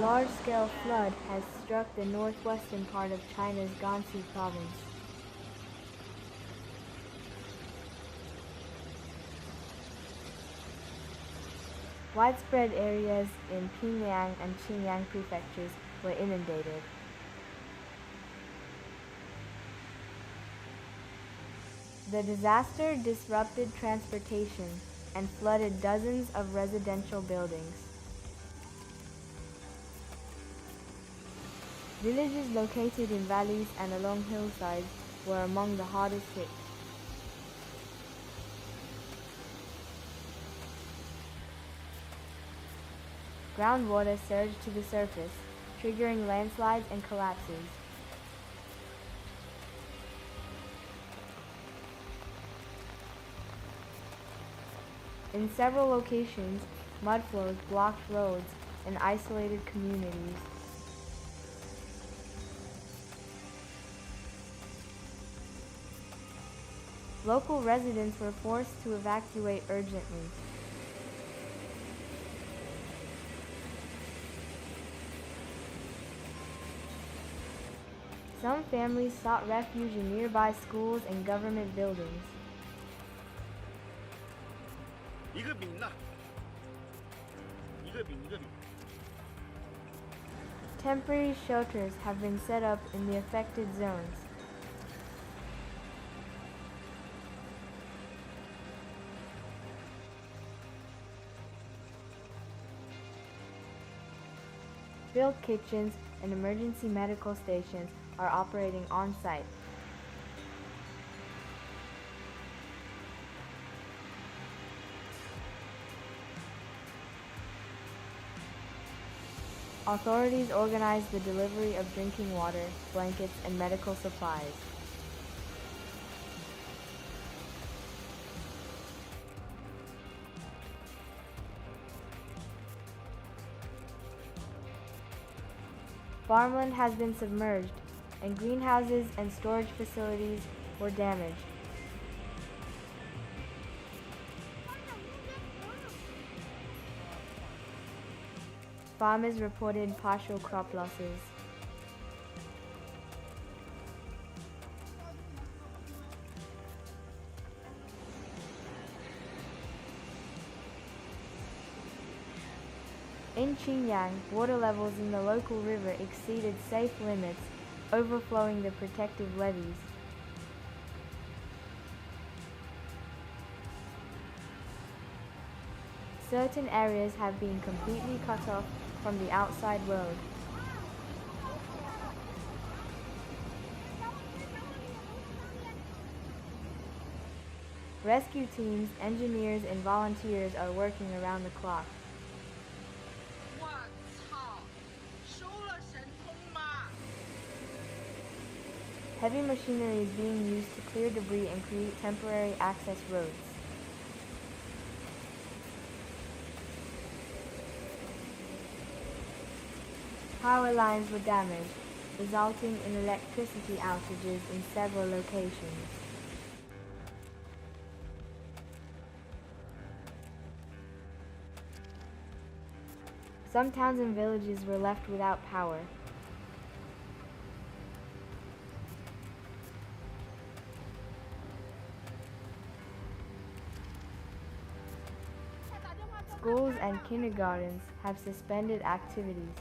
large-scale flood has struck the northwestern part of China's Gansu province. Widespread areas in Pinliang and Qingyang prefectures were inundated. The disaster disrupted transportation and flooded dozens of residential buildings. Villages located in valleys and along hillsides were among the hardest hit. Groundwater surged to the surface, triggering landslides and collapses. In several locations, mudflows blocked roads and isolated communities. Local residents were forced to evacuate urgently. Some families sought refuge in nearby schools and government buildings. Temporary shelters have been set up in the affected zones. Field kitchens and emergency medical stations are operating on-site. Authorities organize the delivery of drinking water, blankets, and medical supplies. Farmland has been submerged, and greenhouses and storage facilities were damaged. Farmers reported partial crop losses. In Qingyang, water levels in the local river exceeded safe limits, overflowing the protective levees. Certain areas have been completely cut off from the outside world. Rescue teams, engineers, and volunteers are working around the clock. Heavy machinery is being used to clear debris and create temporary access roads. Power lines were damaged, resulting in electricity outages in several locations. Some towns and villages were left without power. Schools and kindergartens have suspended activities.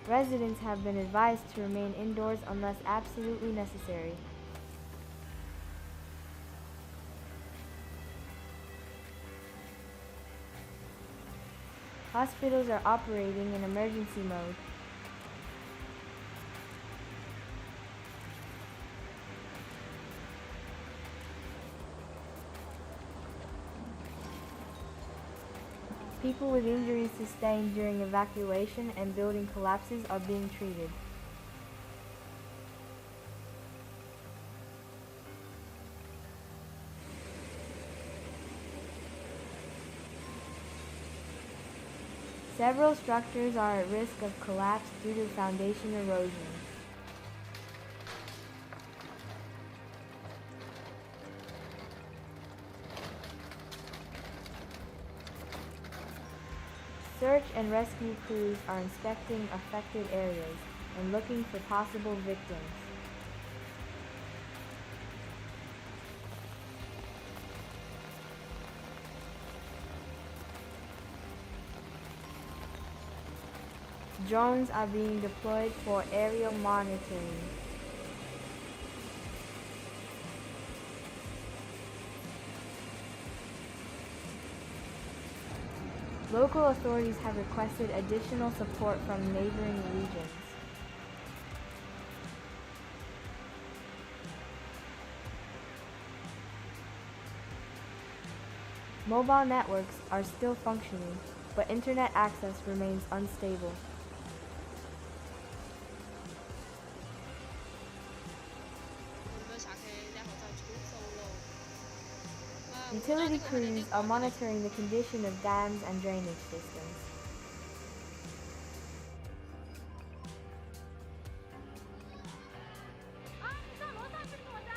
Residents have been advised to remain indoors unless absolutely necessary. Hospitals are operating in emergency mode. People with injuries sustained during evacuation and building collapses are being treated. Several structures are at risk of collapse due to foundation erosion. and rescue crews are inspecting affected areas and looking for possible victims. Drones are being deployed for aerial monitoring. Local authorities have requested additional support from neighboring regions. Mobile networks are still functioning, but internet access remains unstable. Utility crews are monitoring the condition of dams and drainage systems.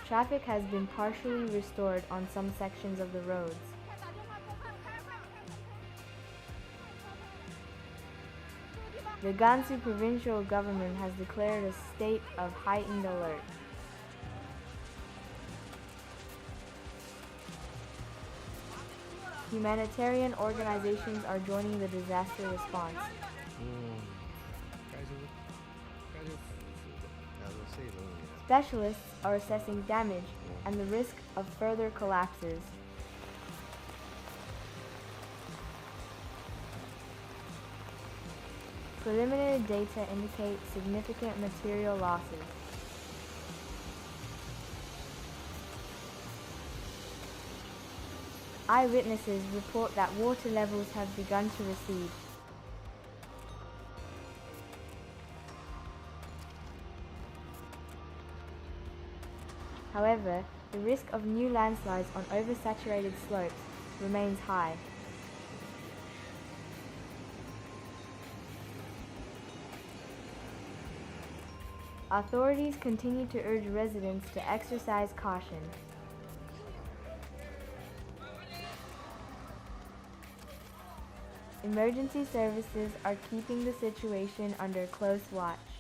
Traffic has been partially restored on some sections of the roads. The Gansu provincial government has declared a state of heightened alert. Humanitarian organizations are joining the disaster response. Specialists are assessing damage and the risk of further collapses. Preliminary data indicate significant material losses. Eyewitnesses report that water levels have begun to recede. However, the risk of new landslides on oversaturated slopes remains high. Authorities continue to urge residents to exercise caution. Emergency services are keeping the situation under close watch.